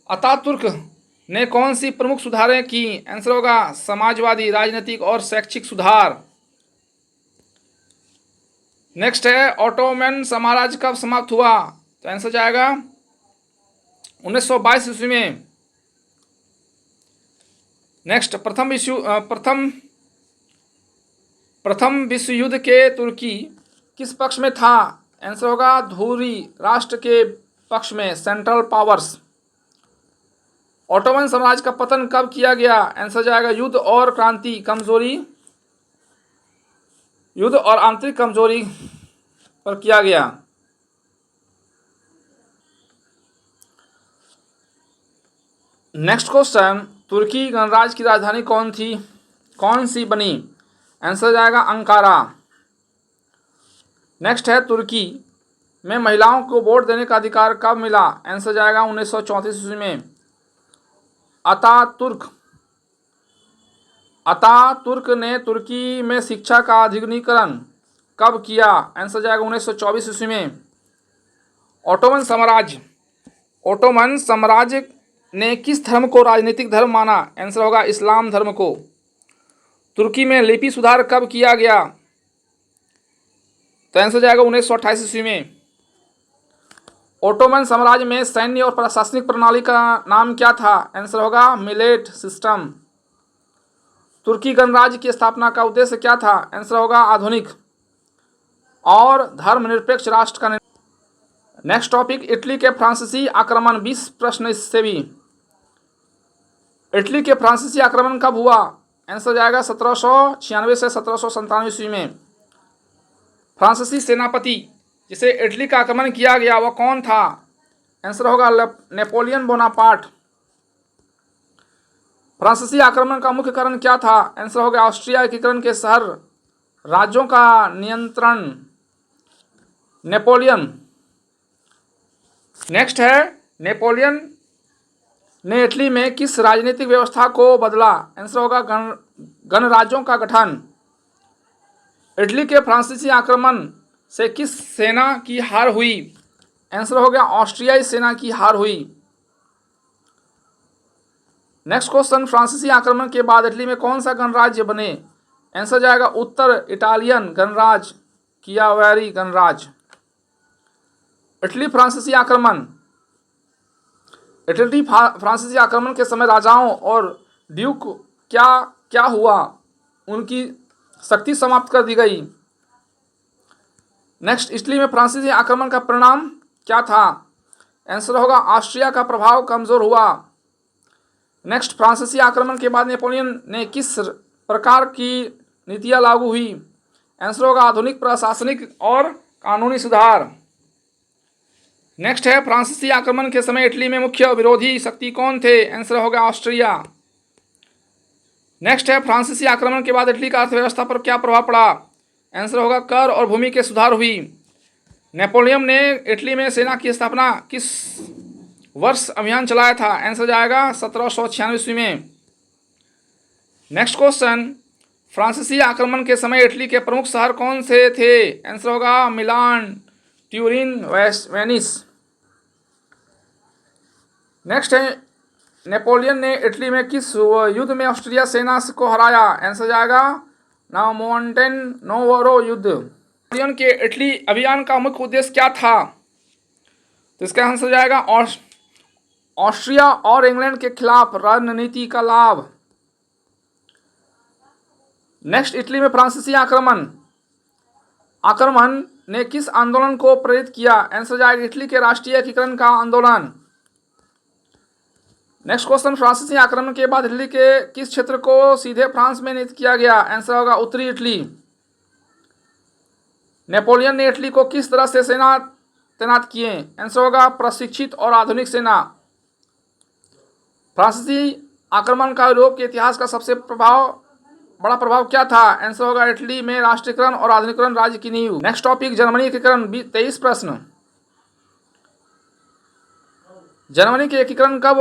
अतातुर्क ने कौन सी प्रमुख सुधारें की? आंसर होगा समाजवादी, राजनीतिक और शैक्षिक सुधार। नेक्स्ट है ऑटोमन साम्राज्य कब समाप्त हुआ, तो आंसर जाएगा 1922 ईस्वी में। नेक्स्ट प्रथम विश्व युद्ध के तुर्की किस पक्ष में था, आंसर होगा ध्रुवीय राष्ट्र के पक्ष में, सेंट्रल पावर्स। ऑटोमन साम्राज्य का पतन कब किया गया, आंसर जाएगा युद्ध और आंतरिक कमजोरी पर किया गया। नेक्स्ट क्वेश्चन, तुर्की गणराज्य की राजधानी कौन सी बनी, आंसर जाएगा अंकारा। नेक्स्ट है तुर्की में महिलाओं को वोट देने का अधिकार कब मिला, आंसर जाएगा 1934 ईस्वी में। अतातुर्क ने तुर्की में शिक्षा का आधुनिकीकरण कब किया, आंसर जाएगा 1924 ईस्वी में। ओटोमन साम्राज्य ने किस धर्म को राजनीतिक धर्म माना, आंसर होगा इस्लाम धर्म को। तुर्की में लिपि सुधार कब किया गया, तो आंसर जाएगा 1928 ईस्वी में। ओटोमन साम्राज्य में सैन्य और प्रशासनिक प्रणाली का नाम क्या था, आंसर होगा मिलेट सिस्टम। तुर्की गणराज्य की स्थापना का उद्देश्य क्या था, आंसर होगा आधुनिक और धर्मनिरपेक्ष राष्ट्र का। नेक्स्ट टॉपिक, इटली के फ्रांसीसी आक्रमण 20 प्रश्न इससे भी। इटली के फ्रांसीसी आक्रमण कब हुआ, आंसर जाएगा 1796 से 1797 ईस्वी में। फ्रांसीसी सेनापति जिसे इटली का आक्रमण किया गया वह कौन था, आंसर होगा नेपोलियन बोनापार्ट। फ्रांसीसी आक्रमण का मुख्य कारण क्या था, आंसर होगा ऑस्ट्रिया एकीकरण के शहर राज्यों का नियंत्रण, नेपोलियन। नेक्स्ट है नेपोलियन ने इटली में किस राजनीतिक व्यवस्था को बदला, आंसर होगा गणराज्यों का गठन। इटली के फ्रांसीसी आक्रमण से किस सेना की हार हुई, आंसर हो गया ऑस्ट्रियाई सेना की हार हुई। नेक्स्ट क्वेश्चन, फ्रांसीसी आक्रमण के बाद इटली में कौन सा गणराज्य बने, आंसर जाएगा उत्तर इटालियन गणराज्य, कियावेरी गणराज्य। इटली फ्रांसीसी आक्रमण के समय राजाओं और ड्यूक क्या हुआ, उनकी शक्ति समाप्त कर दी गई। नेक्स्ट, इटली में फ्रांसीसी आक्रमण का परिणाम क्या था, आंसर होगा ऑस्ट्रिया का प्रभाव कमजोर हुआ। नेक्स्ट, फ्रांसीसी आक्रमण के बाद नेपोलियन ने किस प्रकार की नीतियां लागू हुई, आंसर होगा आधुनिक प्रशासनिक और कानूनी सुधार। नेक्स्ट है फ्रांसीसी आक्रमण के समय इटली में मुख्य विरोधी शक्ति कौन थे, आंसर होगा ऑस्ट्रिया। नेक्स्ट है फ्रांसीसी आक्रमण के बाद इटली का अर्थव्यवस्था पर क्या प्रभाव पड़ा, आंसर होगा कर और भूमि के सुधार हुई। नेपोलियन ने इटली में सेना की स्थापना किस वर्ष अभियान चलाया था, आंसर जाएगा 1796 ईस्वी में। नेक्स्ट क्वेश्चन, फ्रांसीसी आक्रमण के समय इटली के प्रमुख शहर कौन से थे, आंसर होगा मिलान, ट्यूरिन, वेनिस। नेक्स्ट है नेपोलियन ने इटली में किस युद्ध में ऑस्ट्रिया सेना को हराया, आंसर जाएगा नोवोरो युद्ध। नेपोलियन के इटली अभियान का मुख्य उद्देश्य क्या था, तो इसका आंसर जाएगा ऑस्ट्रिया और इंग्लैंड के खिलाफ रणनीति का लाभ। नेक्स्ट, इटली में फ्रांसीसी आक्रमण ने किस आंदोलन को प्रेरित किया, आंसर जाएगा इटली के राष्ट्रीय एकीकरण का आंदोलन। नेक्स्ट क्वेश्चन, फ्रांसीसी आक्रमण के बाद इटली के किस क्षेत्र को सीधे फ्रांस में नीति किया गया, आंसर होगा उत्तरी इटली। नेपोलियन ने इटली को किस तरह से सेना तैनात किए, आंसर होगा प्रशिक्षित और आधुनिक सेना। फ्रांसीसी आक्रमण का यूरोप के इतिहास का सबसे बड़ा प्रभाव क्या था, आंसर होगा इटली में राष्ट्रीयकरण और आधुनिकीकरण राज्य की नींव। नेक्स्ट टॉपिक, जर्मनी एकीकरण 23 प्रश्न। जर्मनी के एकीकरण कब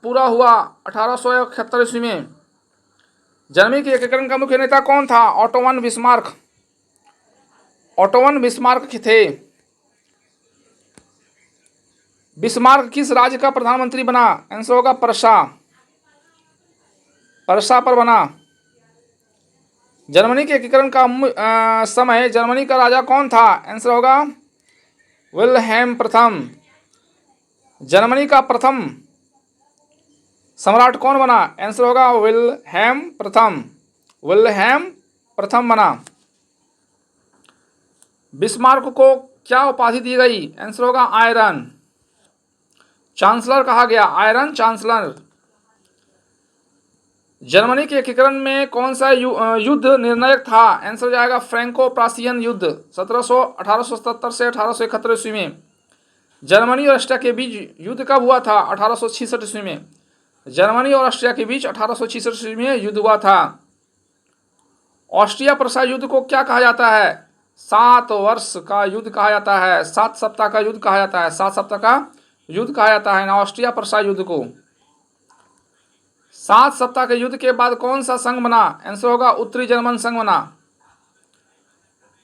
पूरा हुआ, 1871 ईस्वी में। जर्मनी के एकीकरण का मुख्य नेता कौन था, ऑटोवन बिस्मार्क थे। बिस्मार्क किस राज्य का प्रधानमंत्री बना, आंसर होगा पर्सा पर बना। जर्मनी के एकीकरण का समय जर्मनी का राजा कौन था? आंसर होगा विल्हेम प्रथम। जर्मनी का प्रथम सम्राट कौन बना? आंसर होगा विल्हेम प्रथम। विल्हेम प्रथम बना। बिस्मार्क को क्या उपाधि दी गई? आंसर होगा आयरन चांसलर कहा गया, आयरन चांसलर। जर्मनी के एकीकरण में कौन सा युद्ध निर्णायक था? आंसर जाएगा फ्रैंको प्रासियन युद्ध 1877 से 1871 ईस्वी में। जर्मनी और ऑस्ट्रिया के बीच युद्ध कब हुआ था? 1866 ईस्वी में। जर्मनी और ऑस्ट्रिया के बीच 1866 ईस्वी में युद्ध हुआ था। ऑस्ट्रिया प्रसा युद्ध को क्या कहा जाता है? 7 वर्ष का युद्ध कहा जाता है, 7 सप्ताह का युद्ध कहा जाता है, 7 सप्ताह का युद्ध कहा जाता है ना ऑस्ट्रिया प्रसा युद्ध को। 7 सप्ताह के युद्ध के बाद कौन सा संघ बना? आंसर होगा उत्तरी जर्मन संघ बना।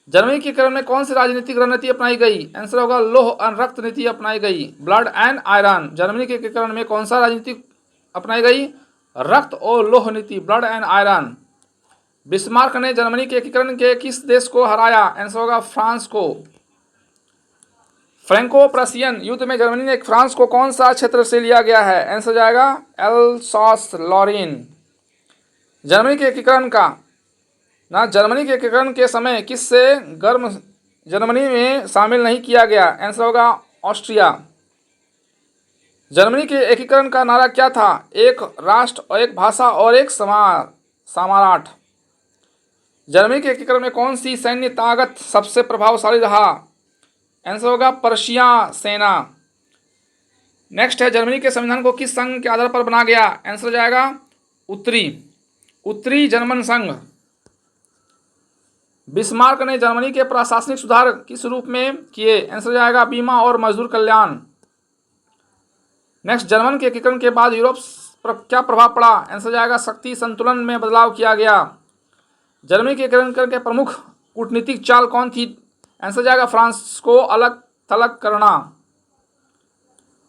जर्मनी के एकीकरण में कौन सी राजनीतिक रणनीति अपनाई गई? आंसर होगा लौह और रक्त नीति अपनाई गई, ब्लड एंड आयरन। जर्मनी के एकीकरण में कौन सा राजनीति अपनाई गई? रक्त और लौह नीति, ब्लड एंड आयरन। बिस्मार्क ने जर्मनी के एकीकरण के किस देश को हराया? आंसर होगा फ्रांस को। फ्रैंको प्रशियन युद्ध में जर्मनी ने फ्रांस को कौन सा क्षेत्र से लिया गया है? आंसर जाएगा एल्सास लॉरिन। जर्मनी के एकीकरण के समय किससे गर्म जर्मनी में शामिल नहीं किया गया? आंसर होगा ऑस्ट्रिया। जर्मनी के एकीकरण का नारा क्या था? एक राष्ट्र और एक भाषा और एक सम्राट। जर्मनी के एकीकरण में कौन सी सैन्य ताकत सबसे प्रभावशाली रहा? आंसर होगा पर्शिया सेना। नेक्स्ट है जर्मनी के संविधान को किस संघ के आधार पर बना गया? आंसर जाएगा उत्तरी जर्मन संघ। बिस्मार्क ने जर्मनी के प्रशासनिक सुधार किस रूप में किए? आंसर जाएगा बीमा और मजदूर कल्याण। नेक्स्ट, जर्मन के एकीकरण के बाद यूरोप पर क्या प्रभाव पड़ा? आंसर जाएगा शक्ति संतुलन में बदलाव किया गया। जर्मनी के एकीकरण के प्रमुख कूटनीतिक चाल कौन थी? आंसर जाएगा फ्रांस को अलग थलग करना।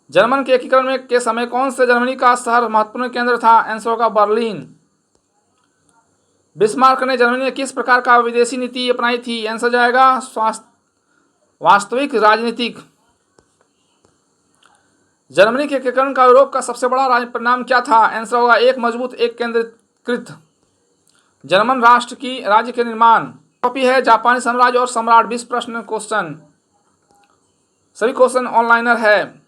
जर्मन के एकीकरण के समय कौन से जर्मनी का शहर महत्वपूर्ण केंद्र था? आंसर होगा बर्लिन। बिस्मार्क ने जर्मनी में किस प्रकार का विदेशी नीति अपनाई थी? आंसर जाएगा वास्तविक राजनीतिक। जर्मनी के एकीकरण का यूरोप का सबसे बड़ा परिणाम क्या था? आंसर होगा एक मजबूत एक केंद्रीकृत जर्मन राज्य के निर्माण। टॉपिक है जापानी साम्राज्य और सम्राट। 20 प्रश्न क्वेश्चन, सभी क्वेश्चन ऑनलाइनर है।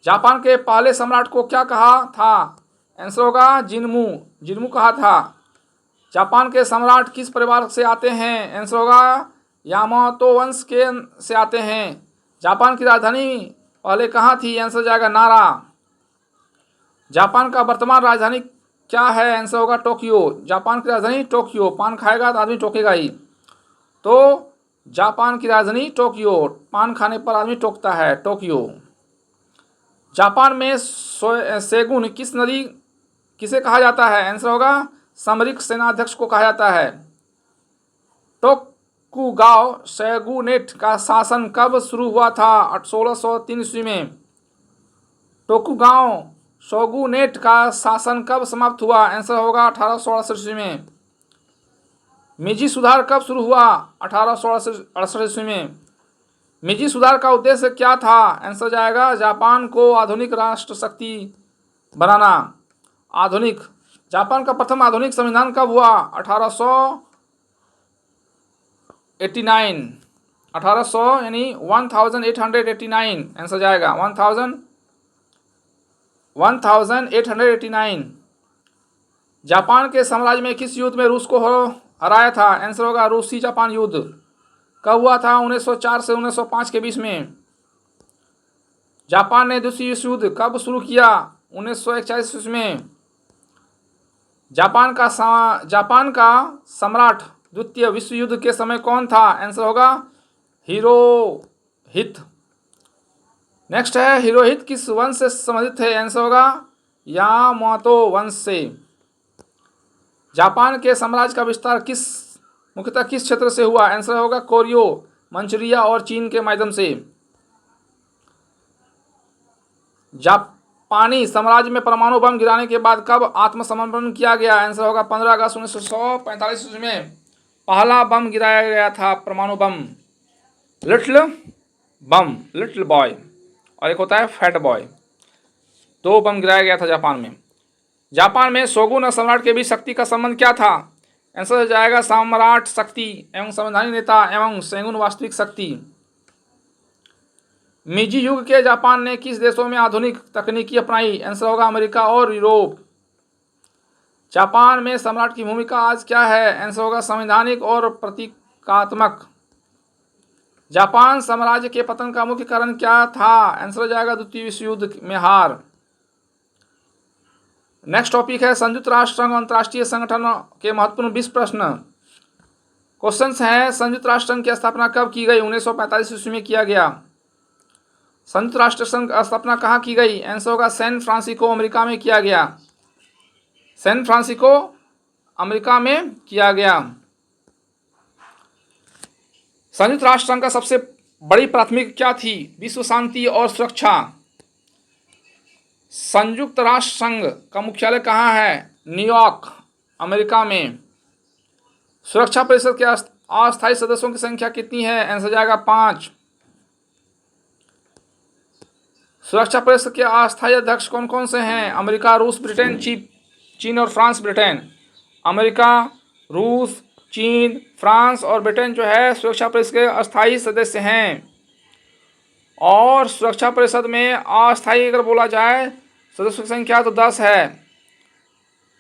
जापान के पहले सम्राट को क्या कहा था? आंसर होगा जिन्मू कहा था। जापान के सम्राट किस परिवार से आते हैं? आंसर होगा यामातो वंश से आते हैं। जापान की राजधानी पहले कहाँ थी? आंसर जाएगा नारा। जापान का वर्तमान राजधानी क्या है? आंसर होगा टोक्यो। जापान की राजधानी टोक्यो। पान खाएगा तो आदमी टोकेगा ही, तो जापान की राजधानी टोक्यो। पान खाने पर आदमी टोकता है, टोक्यो। जापान में सेगुन किस नदी किसे कहा जाता है? आंसर होगा सामरिक सेनाध्यक्ष को कहा जाता है। टोकुगावा शोगुनेट का शासन कब शुरू हुआ था? 1603 ईस्वी में। टोकुगावा शोगुनेट का शासन कब समाप्त हुआ? आंसर होगा 1868 ईस्वी में। मीजी सुधार कब शुरू हुआ? 1868 ईस्वी में। मीजी सुधार का उद्देश्य क्या था? आंसर जाएगा जापान को आधुनिक राष्ट्र शक्ति बनाना। आधुनिक जापान का प्रथम आधुनिक संविधान कब हुआ? 1889 यानी 1889। आंसर जाएगा 1889। जापान के साम्राज्य में किस युद्ध में रूस को हराया था? आंसर होगा रूसी जापान युद्ध। कब हुआ था? 1904 से 1905 के बीच में। जापान ने दूसरी विश्व युद्ध कब शुरू किया? 1941 ईस्वी में। जापान का सम्राट द्वितीय विश्व युद्ध के समय कौन था? आंसर होगा हिरोहित। नेक्स्ट है हिरोहित किस वंश से संबंधित है? आंसर होगा यामातो वंश से। जापान के साम्राज्य का विस्तार मुख्यतः किस क्षेत्र से हुआ? आंसर होगा कोरियो, मंचूरिया और चीन के माध्यम से। जापानी साम्राज्य में परमाणु बम गिराने के बाद कब आत्मसमर्पण किया गया? आंसर होगा 15 अगस्त 1945 में। पहला बम गिराया गया था, परमाणु बम? लिटिल बम, लिटिल बॉय, और एक होता है फैट बॉय। 2 बम गिराया गया था जापान में। जापान में शोगुन और सम्राट के बीच शक्ति का संबंध क्या था? आंसर हो जाएगा सम्राट शक्ति एवं संवैधानिक नेता एवं शोगुन वास्तविक शक्ति। मीजी युग के जापान ने किस देशों में आधुनिक तकनीकी अपनाई? आंसर होगा अमेरिका और यूरोप। जापान में सम्राट की भूमिका आज क्या है? आंसर होगा संवैधानिक और प्रतीकात्मक। जापान साम्राज्य के पतन का मुख्य कारण क्या था? आंसर हो जाएगा द्वितीय विश्व युद्ध में हार। नेक्स्ट टॉपिक है संयुक्त राष्ट्र संघ अंतर्राष्ट्रीय संगठन के महत्वपूर्ण 20 प्रश्न। क्वेश्चंस हैं, संयुक्त राष्ट्र संघ की स्थापना कब की गई? 1945 ईस्वी में किया गया। संयुक्त राष्ट्र संघ की स्थापना कहाँ की गई? आंसर होगा सैन फ्रांसिस्को, अमेरिका में किया गया। सैन फ्रांसिस्को, अमेरिका में किया गया। संयुक्त राष्ट्र संघ का सबसे बड़ी प्राथमिकता क्या थी? विश्व शांति और सुरक्षा। संयुक्त राष्ट्र संघ का मुख्यालय कहाँ है? न्यूयॉर्क, अमेरिका में। सुरक्षा परिषद के अस्थायी सदस्यों की संख्या कितनी है? आंसर जाएगा 5। सुरक्षा परिषद के अस्थायी अध्यक्ष कौन कौन से हैं? अमेरिका, रूस, ब्रिटेन, चीन और फ्रांस। ब्रिटेन, अमेरिका, रूस, चीन, फ्रांस और ब्रिटेन जो है सुरक्षा परिषद के अस्थायी सदस्य हैं। और सुरक्षा परिषद में अस्थायी अगर बोला जाए सदस्यों की संख्या तो 10 है।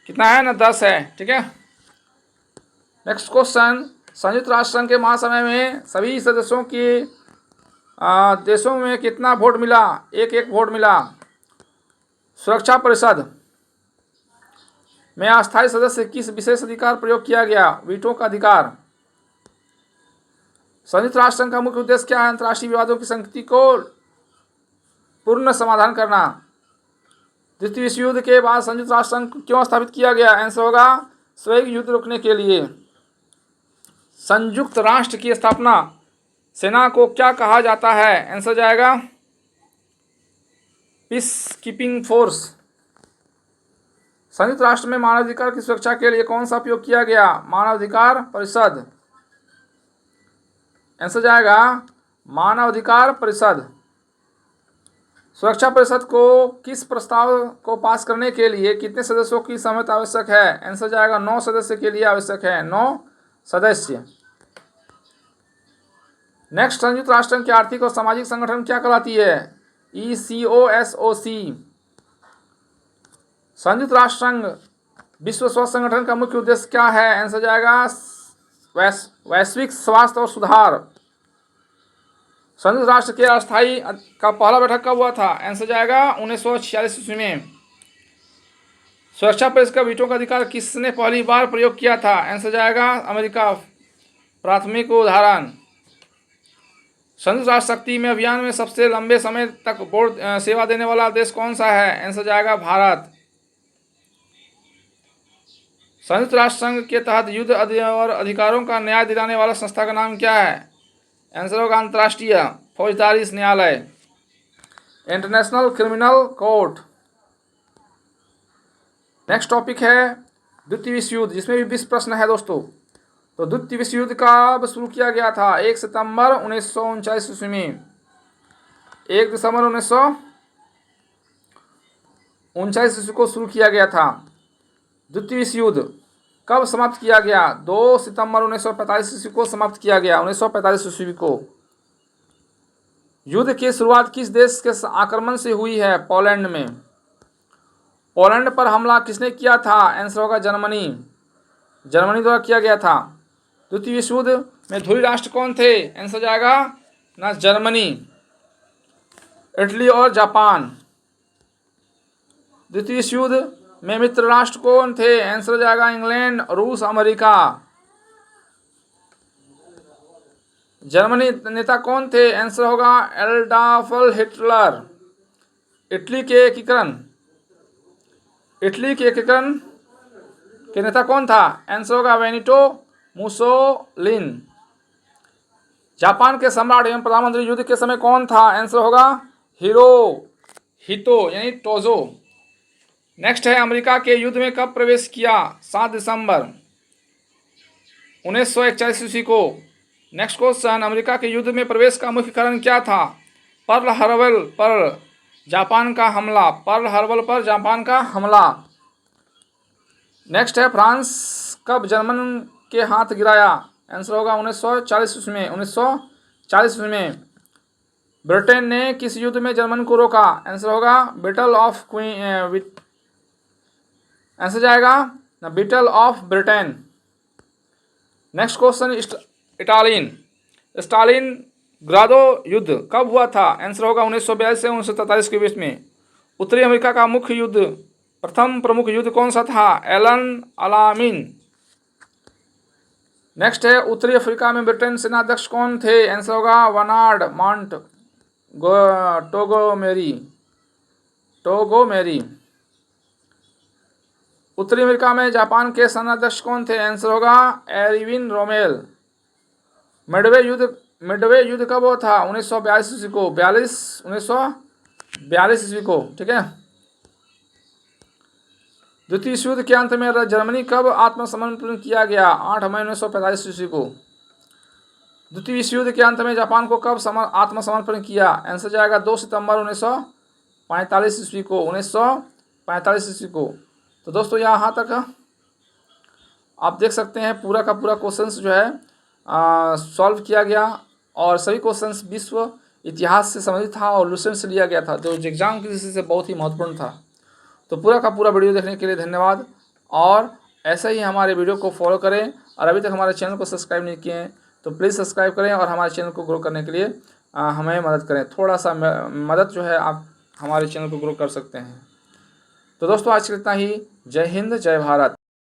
कितना है ना? 10 है। ठीक है। नेक्स्ट क्वेश्चन, संयुक्त राष्ट्र संघ के महासभा में सभी सदस्यों की देशों में कितना वोट मिला? एक वोट मिला। सुरक्षा परिषद में अस्थायी सदस्य किस विशेष अधिकार प्रयोग किया गया? वीटो का अधिकार। संयुक्त राष्ट्र संघ का मुख्य उद्देश्य क्या है? अंतर्राष्ट्रीय विवादों की संगति को पूर्ण समाधान करना। द्वितीय विश्व युद्ध के बाद संयुक्त राष्ट्र संघ क्यों स्थापित किया गया? आंसर होगा स्वैग युद्ध रोकने के लिए। संयुक्त राष्ट्र की स्थापना सेना को क्या कहा जाता है? आंसर जाएगा पीस कीपिंग फोर्स। संयुक्त राष्ट्र में मानवाधिकार की सुरक्षा के लिए कौन सा उपयोग किया गया? मानवाधिकार परिषद। आंसर जाएगा मानवाधिकार परिषद। सुरक्षा परिषद को किस प्रस्ताव को पास करने के लिए कितने सदस्यों की सहमति आवश्यक है? आंसर जाएगा 9 सदस्य के लिए आवश्यक है, 9 सदस्य। नेक्स्ट, संयुक्त राष्ट्र की आर्थिक और सामाजिक संगठन क्या कहलाती है? ECOSOC। संयुक्त राष्ट्र संघ विश्व स्वास्थ्य संगठन का मुख्य उद्देश्य क्या है? आंसर जाएगा वैश्विक स्वास्थ्य और सुधार। संयुक्त राष्ट्र के अस्थायी का पहला बैठक कब हुआ था? आंसर जाएगा 1946 ईस्वी में। सुरक्षा परिषद का वीटो का अधिकार किसने पहली बार प्रयोग किया था? आंसर जाएगा अमेरिका। प्राथमिक उदाहरण, संयुक्त राष्ट्र शक्ति में अभियान में सबसे लंबे समय तक बोर्ड सेवा देने वाला देश कौन सा है? आंसर जाएगा भारत। संयुक्त राष्ट्र संघ के तहत युद्ध और अधिकारों का न्याय दिलाने वाला संस्था का नाम क्या है? आंसर होगा अंतर्राष्ट्रीय फौजदारी न्यायालय, international criminal court. Next topic है द्वितीय विश्व युद्ध, जिसमें भी 20 प्रश्न है दोस्तों। तो द्वितीय विश्व युद्ध कब शुरू किया गया था? 1 सितंबर 1939 ईस्वी में। 1 दिसंबर 1939 ईस्वी को शुरू किया गया था। द्वितीय विश्व युद्ध कब समाप्त किया गया? 2 सितंबर 1945 ईस्वी को समाप्त किया गया। 1945 ईस्वी को। युद्ध की शुरुआत किस देश के आक्रमण से हुई है? पोलैंड में। पोलैंड पर हमला किसने किया था? आंसर होगा जर्मनी। जर्मनी द्वारा किया गया था। द्वितीय विश्व युद्ध में ध्रुवीय राष्ट्र कौन थे? आंसर जाएगा ना जर्मनी, इटली और जापान। द्वितीय विश्व युद्ध में मित्र राष्ट्र कौन थे? आंसर जाएगा इंग्लैंड, रूस, अमेरिका। जर्मनी नेता कौन थे? आंसर होगा एडॉल्फ हिटलर। इटली के एकीकरण के नेता कौन था? आंसर होगा बेनिटो मुसोलिनी। जापान के सम्राट एवं प्रधानमंत्री युद्ध के समय कौन था? आंसर होगा हिरोहितो यानी टोजो। नेक्स्ट है, अमेरिका के युद्ध में कब प्रवेश किया? 7 दिसंबर। 1941 ईस्वी को। नेक्स्ट क्वेश्चन, अमेरिका के युद्ध में प्रवेश का मुख्य कारण क्या था? पर्ल हार्बर पर जापान का हमला। पर्ल हार्बर पर जापान का हमला। नेक्स्ट है, फ्रांस कब जर्मन के हाथ गिराया? आंसर होगा 1940 ईस्वी में। 1940 ईस्वी में। ब्रिटेन ने किस युद्ध में जर्मन को रोका? आंसर होगा बैटल ऑफ क्वीन, आंसर जाएगा battle of Britain. Next question, Stalingrad युद्ध कब हुआ था? आंसर होगा 1942 से 1943 के बीच में। उत्तरी अमेरिका का मुख्य युद्ध, प्रथम प्रमुख युद्ध कौन सा था? एलन अलामीन। नेक्स्ट है, उत्तरी अफ्रीका में ब्रिटेन सेनाध्यक्ष कौन थे? आंसर होगा बर्नार्ड माउंट टोगोमेरी। उत्तरी अमेरिका में जापान के सेनाध्यक्ष कौन थे? आंसर होगा एरविन रोमेल। मिडवे युद्ध कब हुआ था? 1942 ईस्वी को। 1942 ईस्वी को, ठीक है। द्वितीय विश्व युद्ध के अंत में जर्मनी कब आत्मसमर्पण किया गया? 8 मई 1945 ईस्वी को। द्वितीय विश्व युद्ध के अंत में जापान को कब आत्मसमर्पण किया? आंसर जाएगा 2 सितंबर 1945 ईस्वी को। 1945 ईस्वी को। तो दोस्तों यहाँ तक आप देख सकते हैं पूरा का पूरा क्वेश्चंस जो है सॉल्व किया गया, और सभी क्वेश्चंस विश्व इतिहास से संबंधित था और लुसेंट से लिया गया था, जो एग्जाम की दृष्टि से बहुत ही महत्वपूर्ण था। तो पूरा का पूरा वीडियो देखने के लिए धन्यवाद, और ऐसे ही हमारे वीडियो को फॉलो करें, और अभी तक हमारे चैनल को सब्सक्राइब नहीं किए हैं तो प्लीज़ सब्सक्राइब करें और हमारे चैनल को ग्रो करने के लिए हमें मदद करें। थोड़ा सा मदद जो है आप हमारे चैनल को ग्रो कर सकते हैं। तो दोस्तों आज के लिए इतना ही। जय हिंद, जय भारत।